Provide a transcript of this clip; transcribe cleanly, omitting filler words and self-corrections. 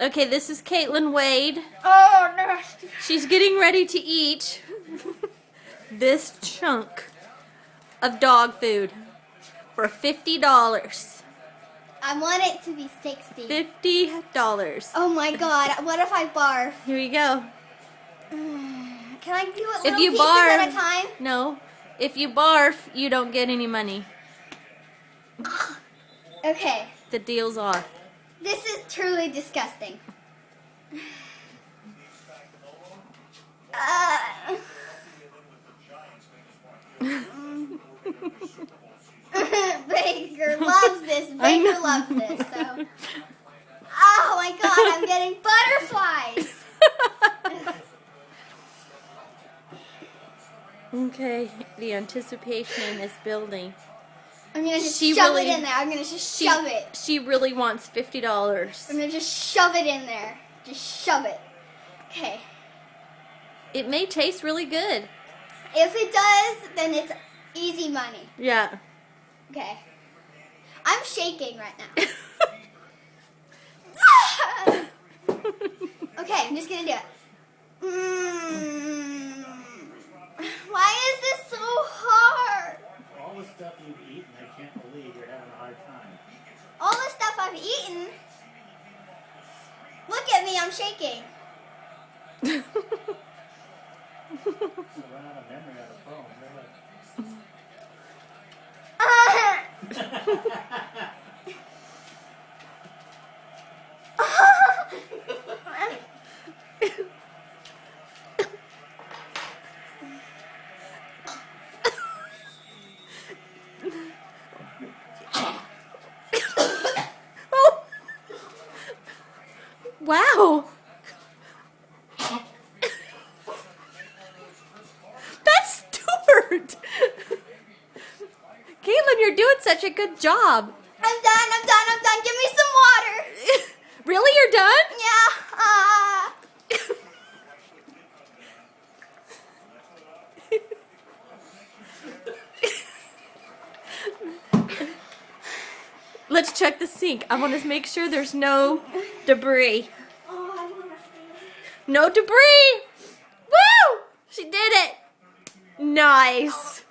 Okay, this is Kaitlynn Wade. Oh, nasty. She's getting ready to eat this chunk of dog food for $50. I want it to be 60. $50. Oh my god, what if I barf? Here we go. Can I do it If little you pieces barf, at a time? no. If you barf, you don't get any money. Okay, The deal's off. this is truly disgusting. Baker loves this. Baker loves this. So. Oh my god, I'm getting butterflies. Okay, the anticipation is building. I'm gonna just shove it in there. I'm gonna just shove it. She really wants $50. I'm gonna just shove it in there. Just shove it. Okay. It may taste really good. If it does, then it's easy money. Yeah. Okay. I'm shaking right now. Okay, I'm just gonna do it. Why is this so hard? All the stuff you've eaten, I can't believe you're having a hard time. All the stuff I've eaten. Look at me, I'm shaking. So run out of memory out of phone. Wow. That's Stuart. Kaitlynn, you're doing such a good job. I'm done. Give me some water. Really, you're done? Yeah. Let's check the sink. I want to make sure there's no debris. Oh, I want to see. No debris. Woo! She did it. Nice.